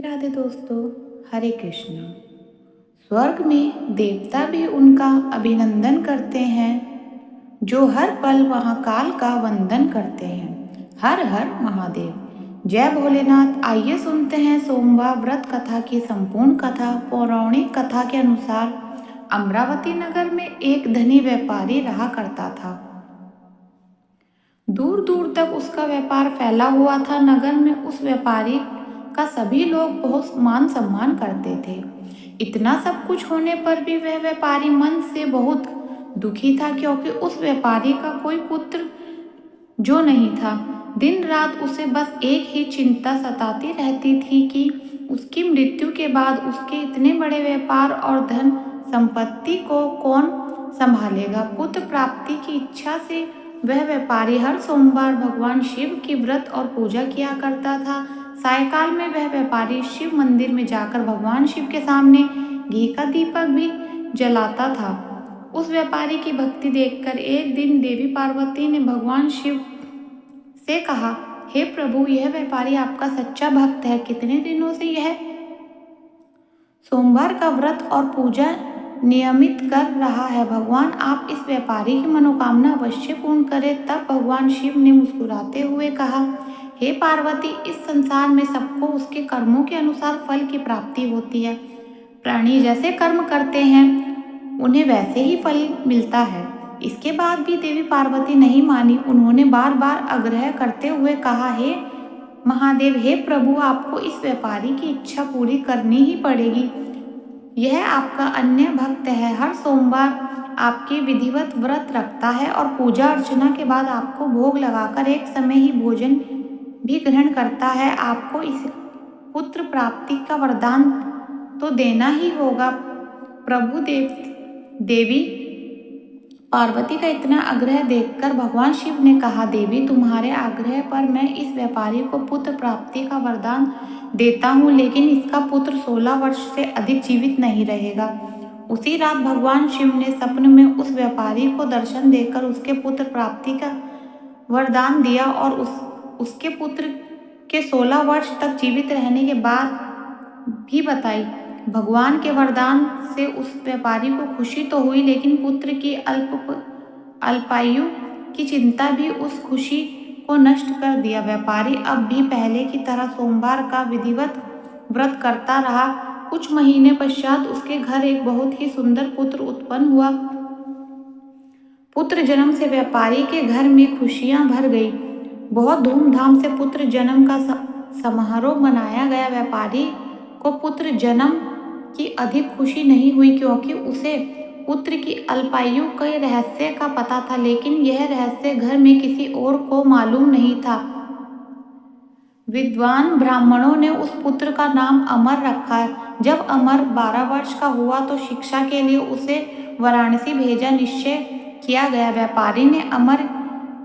राधे दोस्तों, हरे कृष्णा। स्वर्ग में देवता भी उनका अभिनंदन करते हैं, जो हर पल महाकाल का वंदन करते हैं। हर हर महादेव। जय भोलेनाथ। आइए सुनते हैं सोमवार व्रत कथा की संपूर्ण कथा। पौराणिक कथा के अनुसार अमरावती नगर में एक धनी व्यापारी रहा करता था। दूर दूर तक उसका व्यापार फैला हुआ था। नगर में उस व्यापारी का सभी लोग बहुत मान सम्मान करते थे। इतना सब कुछ होने पर भी वह व्यापारी मन से बहुत दुखी था, क्योंकि उस व्यापारी का कोई पुत्र जो नहीं था। दिन रात उसे बस एक ही चिंता सताती रहती थी कि उसकी मृत्यु के बाद उसके इतने बड़े व्यापार और धन संपत्ति को कौन संभालेगा। पुत्र प्राप्ति की इच्छा से वह व्यापारी हर सोमवार भगवान शिव की व्रत और पूजा किया करता था। सायकाल में वह व्यापारी शिव मंदिर में जाकर भगवान शिव के सामने घी का दीपक भी जलाता था। उस व्यापारी की भक्ति देखकर एक दिन देवी पार्वती ने भगवान शिव से कहा, हे प्रभु, यह व्यापारी आपका सच्चा भक्त है। कितने दिनों से यह सोमवार का व्रत और पूजा नियमित कर रहा है। भगवान आप इस व्यापारी की मनोकामना अवश्य पूर्ण करें। तब भगवान शिव ने मुस्कुराते हुए कहा, हे पार्वती, इस संसार में सबको उसके कर्मों के अनुसार फल की प्राप्ति होती है। प्राणी जैसे कर्म करते हैं उन्हें वैसे ही फल मिलता है। इसके बाद भी देवी पार्वती नहीं मानी। उन्होंने बार बार आग्रह करते हुए कहा, हे महादेव, हे प्रभु, आपको इस व्यापारी की इच्छा पूरी करनी ही पड़ेगी। यह आपका अन्य भक्त है, हर सोमवार आपके विधिवत व्रत रखता है और पूजा अर्चना के बाद आपको भोग लगाकर एक समय ही भोजन भी ग्रहण करता है। आपको इस पुत्र प्राप्ति का वरदान तो देना ही होगा। प्रभु देवी पार्वती का इतना आग्रह देखकर भगवान शिव ने कहा, देवी, तुम्हारे आग्रह पर मैं इस व्यापारी को पुत्र प्राप्ति का वरदान देता हूँ, लेकिन इसका पुत्र 16 वर्ष से अधिक जीवित नहीं रहेगा। उसी रात भगवान शिव ने सपने में उस व्यापारी को दर्शन देकर उसके पुत्र प्राप्ति का वरदान दिया और उसके पुत्र के 16 वर्ष तक जीवित रहने के बाद भी बताई। भगवान के वरदान से उस व्यापारी को खुशी तो हुई, लेकिन पुत्र की अल्पायु की चिंता भी उस खुशी को नष्ट कर दिया। व्यापारी अब भी पहले की तरह सोमवार का विधिवत व्रत करता रहा। कुछ महीने पश्चात उसके घर एक बहुत ही सुंदर पुत्र उत्पन्न हुआ। पुत्र जन्म से व्यापारी के घर में खुशियां भर गई। बहुत धूमधाम से पुत्र जन्म का समारोह मनाया गया। व्यापारी को पुत्र जन्म की अधिक खुशी नहीं हुई, क्योंकि उसे पुत्र की अल्पायु के रहस्य का पता था, लेकिन यह रहस्य घर में किसी और को मालूम नहीं था। विद्वान ब्राह्मणों ने उस पुत्र का नाम अमर रखा। जब अमर 12 वर्ष का हुआ तो शिक्षा के लिए उसे वाराणसी भेजा निश्चय किया गया। व्यापारी ने अमर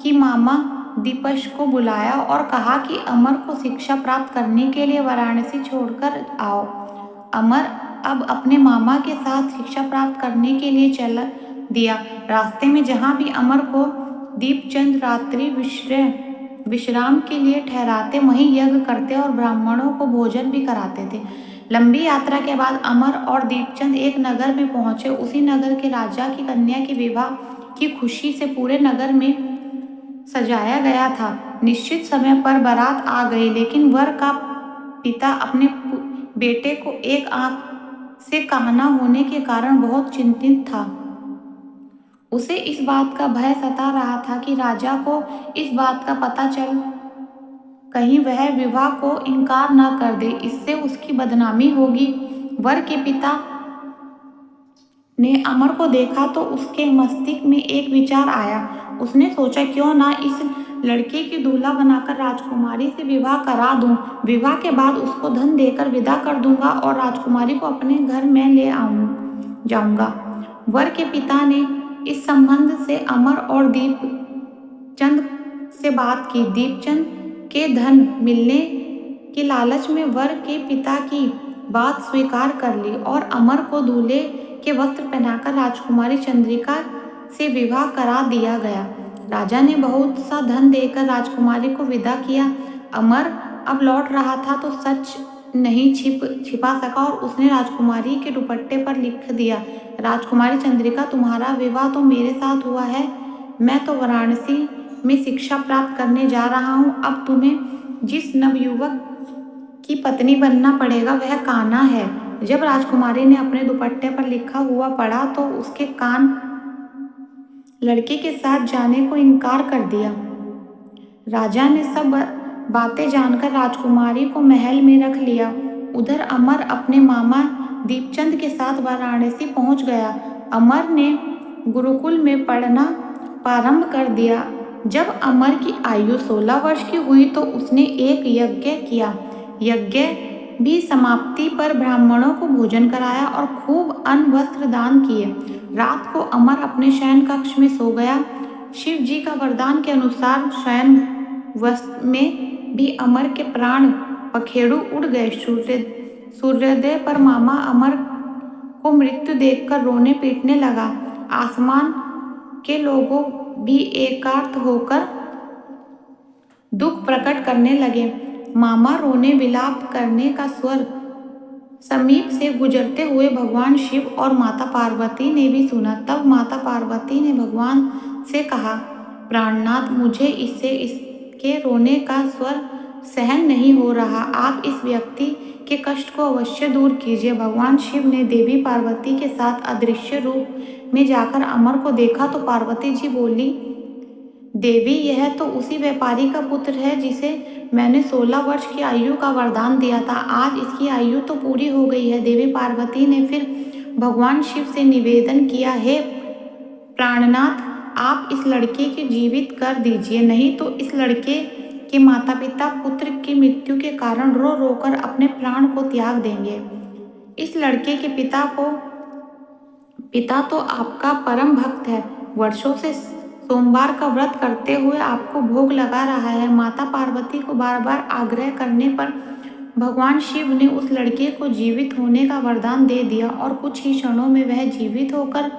की मामा दीपश को बुलाया और कहा कि अमर को शिक्षा प्राप्त करने के लिए वाराणसी छोड़कर आओ। अमर अब अपने मामा के साथ शिक्षा प्राप्त करने के लिए चल दिया। रास्ते में जहाँ भी अमर को दीपचंद रात्रि विश्राम के लिए ठहराते, वहीं यज्ञ करते और ब्राह्मणों को भोजन भी कराते थे। लंबी यात्रा के बाद अमर और दीपचंद एक नगर में पहुंचे। उसी नगर के राजा की कन्या के विवाह की खुशी से पूरे नगर में सजाया गया था। निश्चित समय पर बारात आ गई, लेकिन वर का पिता अपने बेटे को एक आंख से काना होने के कारण बहुत चिंतित था। उसे इस बात का भय सता रहा था कि राजा को इस बात का पता चल कहीं वह विवाह को इनकार न कर दे, इससे उसकी बदनामी होगी। वर के पिता ने अमर को देखा तो उसके मस्तिष्क में एक विचार आया। उसने सोचा, क्यों ना इस लड़के की दूल्हा बनाकर राजकुमारी से विवाह करा दूं। विवाह के बाद उसको धन देकर विदा कर दूंगा और राजकुमारी को अपने घर में ले जाऊंगा। वर के पिता ने इस संबंध से अमर और दीपचंद से बात की। दीपचंद के धन मिलने के लालच में वर के पिता की बात स्वीकार कर ली और अमर को दूल्हे के वस्त्र पहनाकर राजकुमारी चंद्रिका से विवाह करा दिया गया। राजा ने बहुत सा धन देकर राजकुमारी को विदा किया। अमर अब लौट रहा था तो सच नहीं छिपा सका और उसने राजकुमारी के दुपट्टे पर लिख दिया, राजकुमारी चंद्रिका, तुम्हारा विवाह तो मेरे साथ हुआ है। मैं तो वाराणसी में शिक्षा प्राप्त करने जा रहा हूँ। अब तुम्हें जिस नवयुवक की पत्नी बनना पड़ेगा वह कान्हा है। जब राजकुमारी ने अपने दुपट्टे पर लिखा हुआ पढ़ा तो उसके कान लड़के के साथ जाने को इनकार कर दिया। राजा ने सब बातें जानकर राजकुमारी को महल में रख लिया। उधर अमर अपने मामा दीपचंद के साथ वाराणसी पहुंच गया। अमर ने गुरुकुल में पढ़ना प्रारंभ कर दिया। जब अमर की आयु 16 वर्ष की हुई तो उसने एक यज्ञ किया। यज्ञ भी समाप्ति पर ब्राह्मणों को भोजन कराया और खूब अन्न वस्त्र दान किए। रात को अमर अपने शयन कक्ष में सो गया। शिव जी का वरदान के अनुसार शयन वस्त्र में भी अमर के प्राण पखेरु उड़ गए। सूर्योदय पर मामा अमर को मृत्यु देखकर रोने पीटने लगा। आसमान के लोगों भी एकार्त होकर दुख प्रकट करने लगे। मामा रोने विलाप करने का स्वर समीप से गुजरते हुए भगवान शिव और माता पार्वती ने भी सुना। तब माता पार्वती ने भगवान से कहा, प्राणनाथ, मुझे इसके रोने का स्वर सहन नहीं हो रहा। आप इस व्यक्ति के कष्ट को अवश्य दूर कीजिए। भगवान शिव ने देवी पार्वती के साथ अदृश्य रूप में जाकर अमर को देखा तो पार्वती जी बोली, देवी, यह तो उसी व्यापारी का पुत्र है जिसे मैंने 16 वर्ष की आयु का वरदान दिया था। आज इसकी आयु तो पूरी हो गई है। देवी पार्वती ने फिर भगवान शिव से निवेदन किया, हे प्राणनाथ, आप इस लड़के को जीवित कर दीजिए, नहीं तो इस लड़के के माता पिता पुत्र की मृत्यु के कारण रो रो कर अपने प्राण को त्याग देंगे। इस लड़के के पिता तो आपका परम भक्त है, वर्षों से सोमवार का व्रत करते हुए आपको भोग लगा रहा है। माता पार्वती को बार बार आग्रह करने पर भगवान शिव ने उस लड़के को जीवित होने का वरदान दे दिया और कुछ ही क्षणों में वह जीवित होकर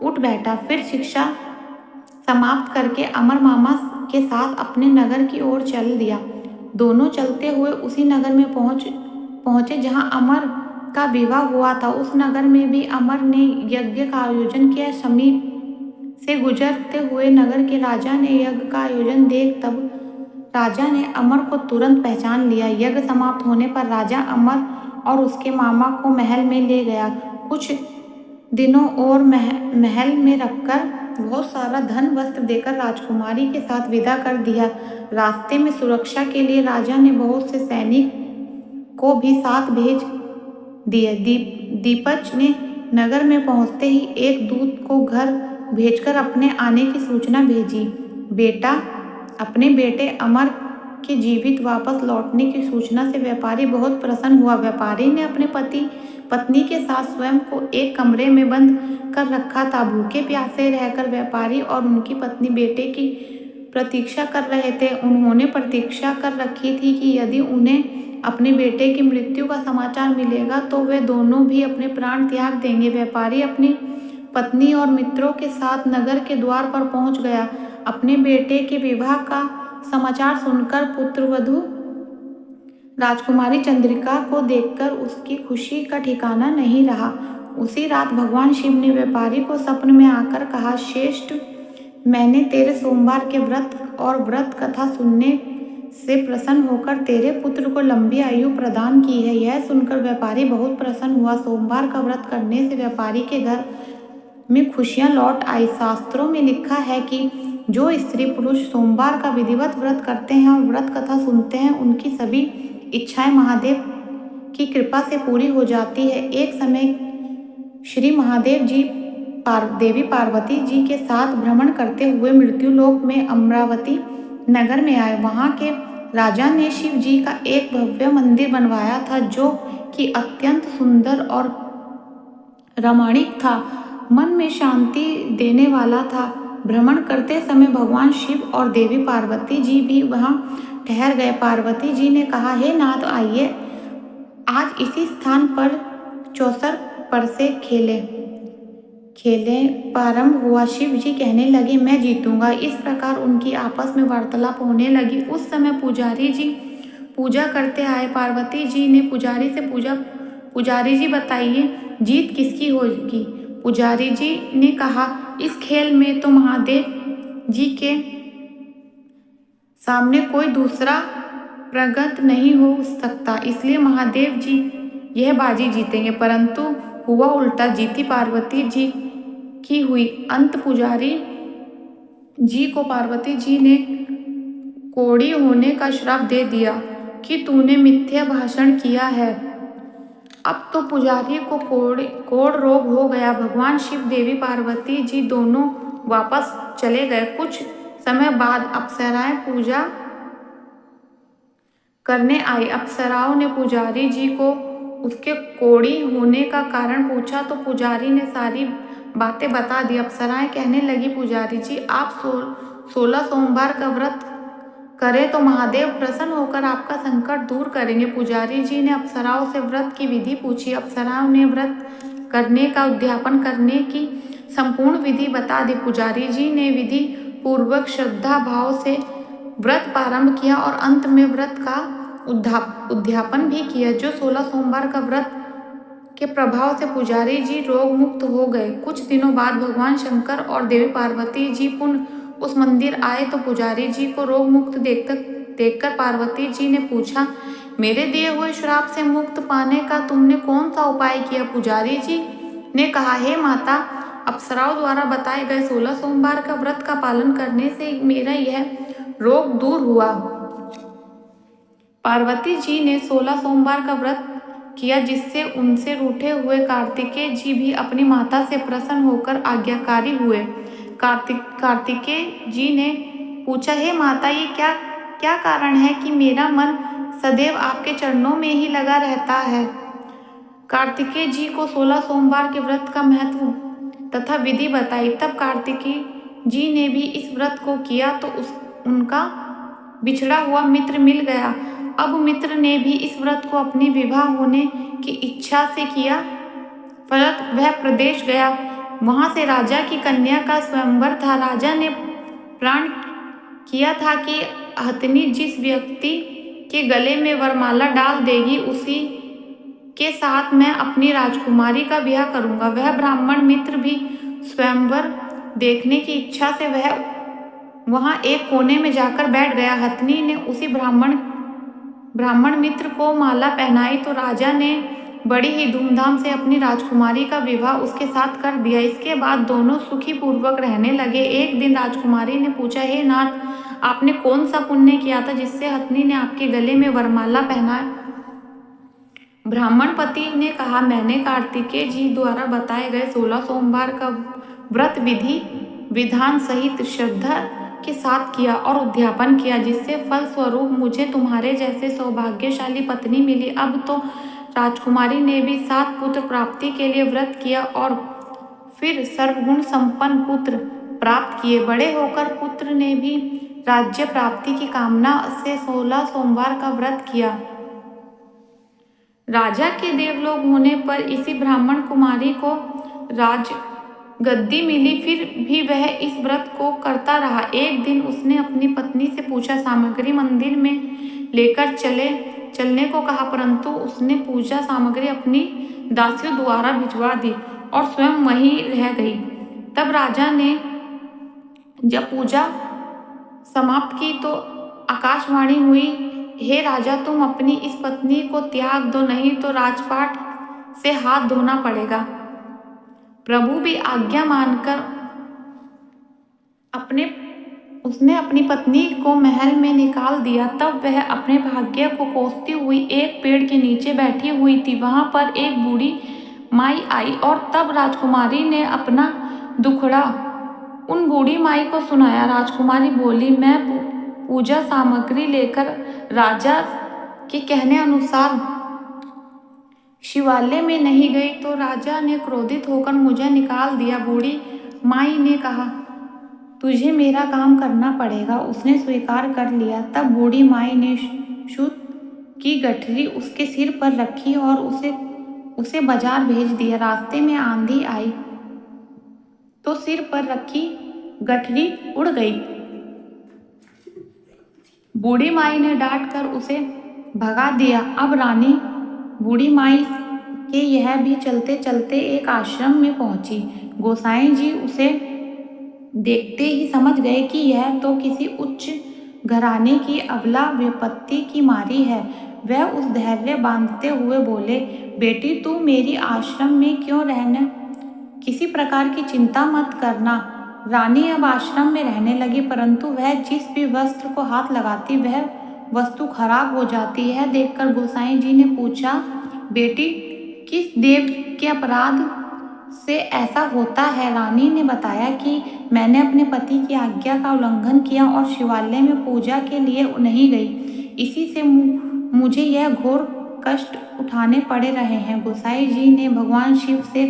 उठ बैठा। फिर शिक्षा समाप्त करके अमर मामा के साथ अपने नगर की ओर चल दिया। दोनों चलते हुए उसी नगर में पहुंचे जहां अमर का विवाह हुआ था। उस नगर में भी अमर ने यज्ञ का आयोजन किया। समीप से गुजरते हुए नगर के राजा ने यज्ञ का आयोजन देख तब राजा ने अमर को तुरंत पहचान लिया। यज्ञ समाप्त होने पर राजा अमर और उसके मामा को महल में ले गया। कुछ दिनों और महल में रखकर बहुत सारा धन वस्त्र देकर राजकुमारी के साथ विदा कर दिया। रास्ते में सुरक्षा के लिए राजा ने बहुत से सैनिक को भी साथ भेज दिए। दीपच ने नगर में पहुंचते ही एक दूत को घर भेजकर अपने आने की सूचना भेजी। अपने बेटे अमर के जीवित वापस लौटने की सूचना से व्यापारी बहुत प्रसन्न हुआ। व्यापारी ने अपने पत्नी के साथ स्वयं को एक कमरे में बंद कर रखा था। भूखे प्यासे रहकर व्यापारी और उनकी पत्नी बेटे की प्रतीक्षा कर रहे थे। उन्होंने प्रतीक्षा कर रखी थी कि यदि उन्हें अपने बेटे की मृत्यु का समाचार मिलेगा तो वे दोनों भी अपने प्राण त्याग देंगे। व्यापारी अपनी पत्नी और मित्रों के साथ नगर के द्वार पर पहुंच गया। अपने बेटे के विवाह का समाचार सुनकर पुत्रवधू राजकुमारी चंद्रिका को देखकर उसकी खुशी का ठिकाना नहीं रहा। उसी रात भगवान शिव ने व्यापारी को सपने में आकर कहा, श्रेष्ठ, मैंने तेरे सोमवार के व्रत और व्रत कथा सुनने से प्रसन्न होकर तेरे पुत्र को लंबी आयु प्रदान की है। यह सुनकर व्यापारी बहुत प्रसन्न हुआ। सोमवार का व्रत करने से व्यापारी के घर में खुशियां लौट आई। शास्त्रों में लिखा है कि जो स्त्री पुरुष सोमवार का विधिवत व्रत करते हैं और व्रत कथा सुनते हैं, उनकी सभी इच्छाएं महादेव की कृपा से पूरी हो जाती है। एक समय श्री महादेव जी देवी पार्वती जी के साथ भ्रमण करते हुए मृत्युलोक में अमरावती नगर में आए। वहां के राजा ने शिव जी का एक भव्य मंदिर बनवाया था जो कि अत्यंत सुंदर और रमणीक था, मन में शांति देने वाला था। भ्रमण करते समय भगवान शिव और देवी पार्वती जी भी वहां ठहर गए। पार्वती जी ने कहा, हे नाथ, आइए आज इसी स्थान पर चौसर पर से खेले प्रारंभ हुआ। शिव जी कहने लगे, मैं जीतूंगा। इस प्रकार उनकी आपस में वार्तालाप होने लगी। उस समय पुजारी जी पूजा करते आए। पार्वती जी ने पुजारी से पूछा, पुजारी जी बताइए जीत किसकी होगी। पुजारी जी ने कहा, इस खेल में तो महादेव जी के सामने कोई दूसरा प्रगत नहीं हो सकता, इसलिए महादेव जी यह बाजी जीतेंगे। परंतु हुआ उल्टा, जीती पार्वती जी की हुई। अंत पुजारी जी को पार्वती जी ने कोढ़ी होने का श्राप दे दिया कि तूने मिथ्या भाषण किया है। अब तो पुजारी को कोढ़ रोग हो गया। भगवान शिव, देवी पार्वती जी दोनों वापस चले गए। कुछ समय बाद अप्सराएं पूजा करने आई। अप्सराओं ने पुजारी जी को उसके कोढ़ी होने का कारण पूछा तो पुजारी ने सारी बातें बता दी। अप्सराएं कहने लगी, पुजारी जी आप 16 सोमवार का व्रत करें तो महादेव प्रसन्न होकर आपका संकट दूर करेंगे। पुजारी जी ने अप्सराओं से व्रत की विधि पूछी। अप्सराओं ने व्रत करने का उद्यापन करने की संपूर्ण विधि बता दी। पुजारी जी ने विधि पूर्वक श्रद्धा भाव से व्रत प्रारंभ किया और अंत में व्रत का उद्यापन भी किया। जो 16 सोमवार का व्रत के प्रभाव से पुजारी जी रोग मुक्त हो गए। कुछ दिनों बाद भगवान शंकर और देवी पार्वती जी पुनः उस मंदिर आए तो पुजारी जी को रोग मुक्त देखकर पार्वती जी ने पूछा, मेरे दिए हुए श्राप से मुक्त पाने का तुमने कौन सा उपाय किया। पुजारी जी ने कहा, हे माता, अप्सराओं द्वारा बताए गए 16 सोमवार का व्रत का पालन करने से मेरा यह रोग दूर हुआ। पार्वती जी ने 16 सोमवार का व्रत किया, जिससे उनसे रूठे हुए कार्तिकेय जी भी अपनी माता से प्रसन्न होकर आज्ञाकारी हुए। कार्तिकेय जी ने पूछा, हे माता, ये क्या कारण है कि मेरा मन सदैव आपके चरणों में ही लगा रहता है। कार्तिकेय जी को 16 सोमवार के व्रत का महत्व तथा विधि बताई। तब कार्तिकेय जी ने भी इस व्रत को किया तो उनका बिछड़ा हुआ मित्र मिल गया। अब मित्र ने भी इस व्रत को अपनी विवाह होने की इच्छा से किया। फलत वह प्रदेश गया। वहां से राजा की कन्या का स्वयंवर था। राजा ने प्रण किया था कि हथिनी जिस व्यक्ति के गले में वरमाला डाल देगी उसी के साथ मैं अपनी राजकुमारी का ब्याह करूंगा। वह ब्राह्मण मित्र भी स्वयंवर देखने की इच्छा से वह वहां एक कोने में जाकर बैठ गया। हथिनी ने उसी ब्राह्मण मित्र को माला पहनाई तो राजा ने बड़ी ही धूमधाम से अपनी राजकुमारी का विवाह उसके साथ कर दिया। इसके बाद दोनों सुखी पूर्वक रहने लगे। एक दिन राजकुमारी ने पूछा, हे नाथ, आपने कौन सा पुण्य किया था जिससे हथिनी ने आपके गले में वरमाला पहनाया। ब्राह्मण पति ने कहा, मैंने कार्तिकेय जी द्वारा बताए गए 16 सोमवार का व्रत विधि विधान सहित श्रद्धा के साथ किया और उद्यापन किया, जिससे फल स्वरूप मुझे तुम्हारे जैसे सौभाग्यशाली पत्नी मिली। अब तो राजकुमारी ने भी 7 पुत्र प्राप्ति के लिए व्रत किया और फिर सर्वगुण संपन्न पुत्र प्राप्त किए। बड़े होकर पुत्र ने भी राज्य प्राप्ति की कामना से 16 सोमवार का व्रत किया। राजा के देवलोक होने पर इसी ब्राह्मण कुमारी को राज गद्दी मिली। फिर भी वह इस व्रत को करता रहा। एक दिन उसने अपनी पत्नी से पूछा, सामग्री मंदिर में लेकर चलने को कहा, परंतु उसने पूजा सामग्री अपनी दासियों द्वारा भिजवा दी और स्वयं वहीं रह गई। तब राजा ने जब पूजा समाप्त की तो आकाशवाणी हुई, हे राजा, तुम अपनी इस पत्नी को त्याग दो, नहीं तो राजपाट से हाथ धोना पड़ेगा। प्रभु भी आज्ञा मानकर उसने अपनी पत्नी को महल में निकाल दिया। तब वह अपने भाग्य को कोसती हुई एक पेड़ के नीचे बैठी हुई थी। वहां पर एक बूढ़ी माई आई और तब राजकुमारी ने अपना दुखड़ा उन बूढ़ी माई को सुनाया। राजकुमारी बोली, मैं पूजा सामग्री लेकर राजा के कहने अनुसार शिवालय में नहीं गई तो राजा ने क्रोधित होकर मुझे निकाल दिया। बूढ़ी माई ने कहा, तुझे मेरा काम करना पड़ेगा। उसने स्वीकार कर लिया। तब बूढ़ी माई ने सूत की गठरी उसके सिर पर रखी और उसे बाजार भेज दिया। रास्ते में आंधी आई तो सिर पर रखी गठरी उड़ गई। बूढ़ी माई ने डांट कर उसे भगा दिया। अब रानी बूढ़ी माई के यह भी चलते चलते एक आश्रम में पहुंची। गोसाई जी उसे देखते ही समझ गए कि यह तो किसी उच्च घराने की अबला विपत्ति की मारी है। वह उस धैर्य बांधते हुए बोले, बेटी तू मेरी आश्रम में क्यों रहने, किसी प्रकार की चिंता मत करना। रानी अब आश्रम में रहने लगी, परंतु वह जिस भी वस्त्र को हाथ लगाती वह वस्तु खराब हो जाती है। देखकर गोसाई जी ने पूछा, बेटी किस देव के अपराध से ऐसा होता है? रानी ने बताया कि मैंने अपने पति की आज्ञा का उल्लंघन किया और शिवालय में पूजा के लिए नहीं गई। इसी से मुझे यह घोर कष्ट उठाने पड़े रहे हैं। गोसाई जी ने भगवान शिव से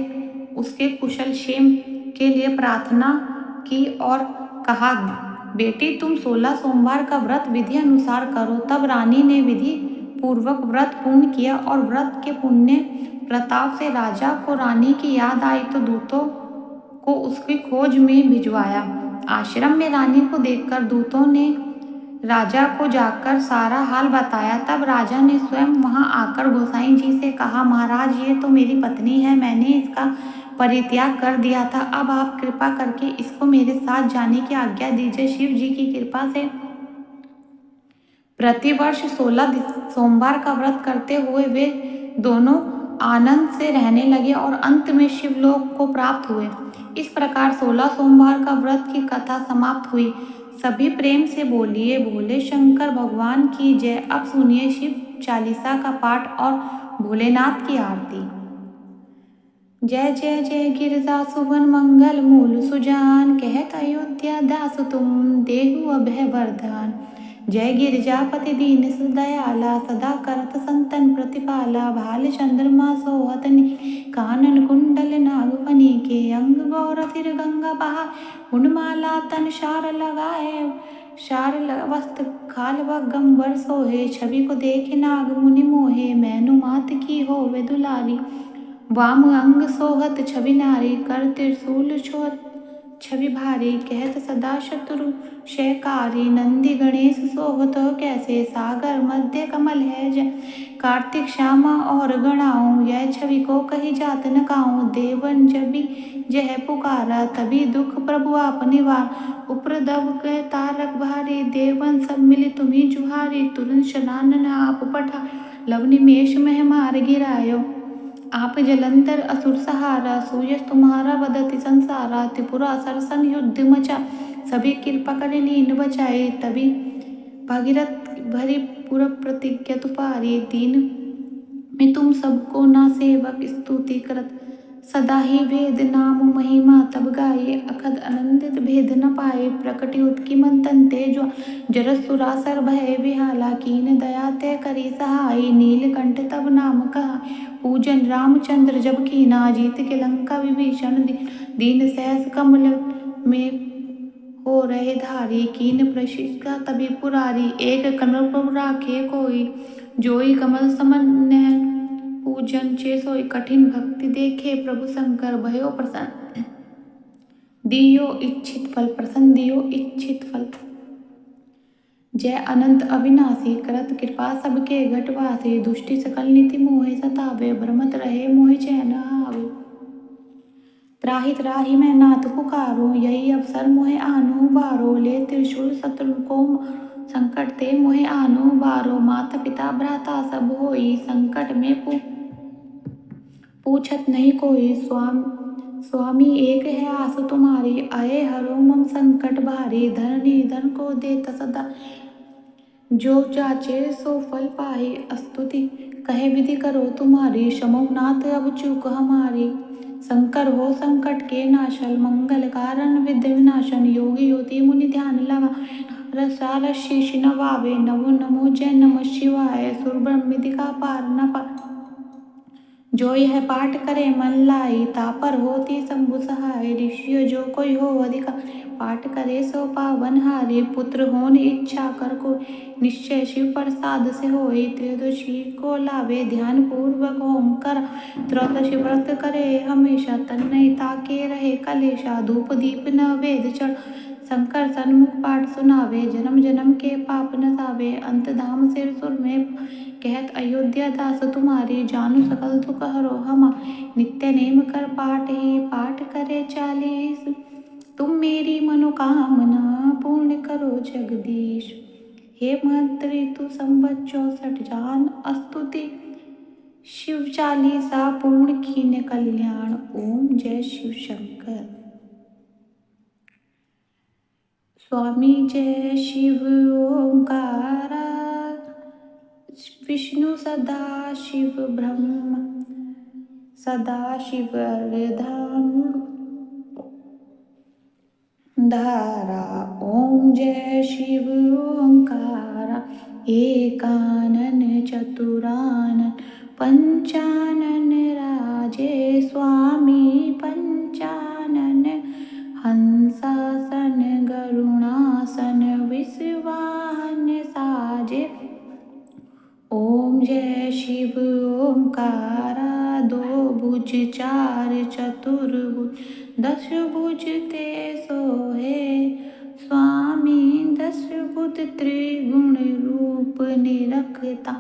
उसके कुशल क्षेम के लिए प्रार्थना की और कहा, बेटी तुम 16 सोमवार का व्रत विधि अनुसार करो। तब रानी ने विधि पूर्वक व्रत पूर्ण किया और व्रत के पुण्य प्रताप से राजा को रानी की याद आई तो दूतों को उसकी खोज में भिजवाया। आश्रम में रानी को देखकर दूतों ने राजा को जाकर सारा हाल बताया। तब राजा ने स्वयं वहां आकर गोसाई जी से कहा, महाराज ये तो मेरी पत्नी है, मैंने इसका परित्याग कर दिया था। अब आप कृपा करके इसको मेरे साथ जाने की आज्ञा दीजिए। शिव जी की कृपा से प्रतिवर्ष 16 सोमवार का व्रत करते हुए वे दोनों आनंद से रहने लगे और अंत में शिवलोक को प्राप्त हुए। इस प्रकार 16 सोमवार का व्रत की कथा समाप्त हुई। सभी प्रेम से बोलिए, भोले शंकर भगवान की जय। अब सुनिए शिव चालीसा का पाठ और भोलेनाथ की आरती। जय जय जय गिरजा सुवन मंगल मूल सुजान, कहत अयोध्या दास तुम देहु अभय वरदान। जय गिरजापति दीन दयाला, सदा करत संतन प्रतिपाला। भाल चंद्रमा सोहत कानन कुंडल नागफनी के, अंग गौर सिर गंगा बहा। गुणमाला तन शार लगाए, वस्त्र खाल व गंबर सोहे। छवि को देखे नाग मुनि मोहे, मैनु मात की होवे दुलारी। वाम अंग सोहत छवि नारी, कर त्रिशूल छोत छवि भारी। कहत सदा शत्रु शयकारी, नंदी गणेश सोहत कैसे। सागर मध्य कमल है जय, कार्तिक श्यामा और गणाऊं। यह छवि को कही जात न काऊं, देवन जबी जय पुकारा। तभी दुख प्रभु आप निवार, उपद्रव के तारक भारी। देवन सब मिली तुम्ही जुहारी, तुरंत शनानन आप पठा। लव निमेष मह मार गिरायो, आप जलंधर असुर सहारा। सुयश तुम्हारा बदति संसारा, त्रिपुरा सरसन युद्ध मचा। सभी कृपा करे लीन बचाए, तभी भागीरथ भरी पुर प्रतिज्ञा तुपारी। दीन में तुम सबको ना सेवक स्तुति करत, सदा ही वेद नाम महिमा तब गाये। अखद आनंदित भेद न पाए, प्रकटि उत्की मंतन तेज। जरसुरासर भय विहाला, कीन दया ते करी सहाय। नीलकंठ तब नाम कहा, पूजन रामचंद्र जब कीना। जीत के लंका विभीषण, दीन सहस कमल में हो रहे धारी। कीन प्रशिका तभी पुरारी, एक कमल प्रभु राखे कोई। जोई कमल समन पूजन चे सोई, कठिन भक्ति देखे प्रभु शंकर भयो प्रसन्न। दियो इच्छित फल, प्रसन्न दियो इच्छित फल। जय अनंत अविनाशी, करत कृपा सबके घटवासी। दुष्टि सकल नीति मोहे सतावे, भ्रमत रहे मोहे चैन आवे। त्राहि त्राहि मैं नाथ पुकारो, यही अवसर मोहे आनो बारो। ले त्रिशूल शत्रु को संकट ते मोहे आनो बारो। माता पिता भ्राता सब होई, संकट में पूछत नहीं कोई। स्वामी एक है आस तुम्हारी, आए हरो मम संकट भारी। धन निधन को देता सदा, जो चाचे सो फल पाए। स्तुति कहे विधि करो तुम्हारी, शमोनाथ अब चूक हमारी। शंकर हो संकट के नाशन, मंगल कारण विद्या विनाशन। योगी योति मुनि ध्यान लगा, रसाल शीश नवावे। नवो नमो जय नमः शिवाय, सुर ब्रह्म का पार न पा। जो यह पाठ करे मन लाई, तापर होती शंभु सहाय। ऋषि जो कोई हो अधिकार, पाठ करे सो पावन हारी। पुत्र होन इच्छा कर को, निश्चय शिव प्रसाद से होई। त्रयोदशी को लावे ध्यान पूर्वक ओंकार। त्रयोदशी व्रत करे हमेशा, तन नहीं ताके रहे कलेशा। धूप दीप न वेद चढ़, शंकर सन्मुख पाठ सुनावे, जन्म जन्म के पाप नसावे। अंत धाम सिर सुर में कहत, अयोध्या दास तुम्हारी, जानू सकल दुख हरो हमा। नित्य नेम कर पाठ ही पाठ करे 40, तुम मेरी मनोकामना पूर्ण करो जगदीश। हे मंत्र ऋतु संवत 64 जान स्तुति, शिव चालीसा पूर्ण कीन्य कल्याण। ओम जय शिव शंकर। स्वामी जय शिव ओंकारा, विष्णु सदा शिव ब्रह्म, सदा शिव अर्धाम धारा। ओम जय शिव ओंकारा, एकानन चतुरानन पंचानन राजे। स्वामी पंचानन हंसासन गरुणासन, विश्वाहन साजे। ओम जय शिव ओंकारा, दो भुज चार चतुर्भुज, 10 भुज ते सोहे। स्वामी 10 भुज त्रिगुण रूप, निरखता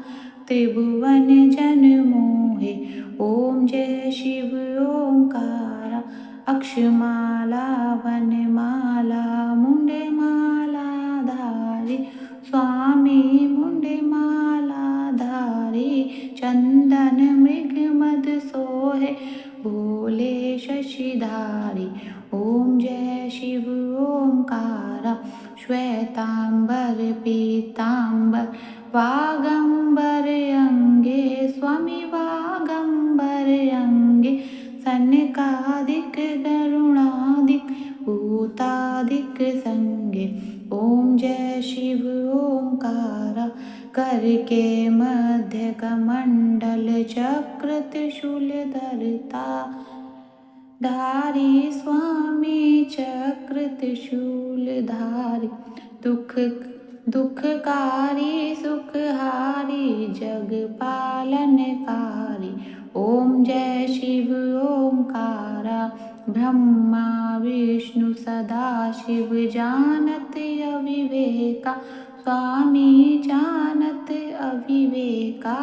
त्रिभुवन जन मोहे। ओम जय शिव ओंकारा, अक्षमाला वनमाला मुंडमाला धारी। स्वामी मुंडमाला धारी, चंदन मृग मद सोहे, भोले शशिधारी। ओम जय शिव ओंकारा, श्वेतांबर पीतांबर वागंबर अंगे। स्वामी वागंबर अंगे, सनकादिक गरुणादिक भूतादिक संगे। ओम जय शिव ओंकारा, कर के मध्य कमंडल चक्र त्रिशूल धरता धारी। स्वामी चक्र त्रिशूल धारी, दुखकारी सुखहारी, जग पालनकारी। ओम जय शिव ओंकारा, ब्रह्मा विष्णु सदा शिव जानत अविवेका। स्वामी जानत अविवेका,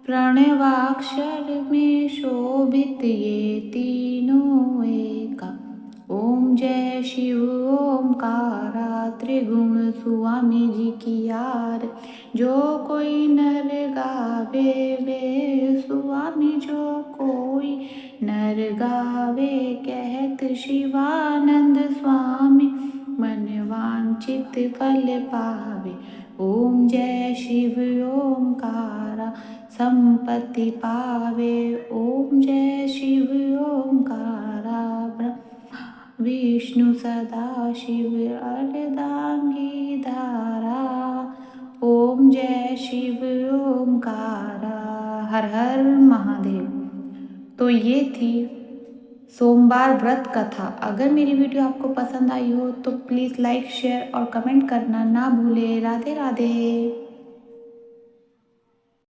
प्रणवाक्षर में शोभित ये तीनों एका। ओम जय शिव ओंकारा, त्रिगुण स्वामी जी की यार। जो कोई नर गावे वे स्वामी, जो कोई नर गावे कहत शिवानंद स्वामी। मन वांछित फल पावे। ओम जय शिव ओंकारा, संपत्ति पावे। ओम जय शिव ओंकारा, ब्रह्मा विष्णु सदा शिव अर्धांगी धारा। ओम जय शिव ओंकारा। हर हर महादेव। तो ये थी सोमवार व्रत कथा। अगर मेरी वीडियो आपको पसंद आई हो तो प्लीज़ लाइक शेयर और कमेंट करना ना भूले। राधे राधे।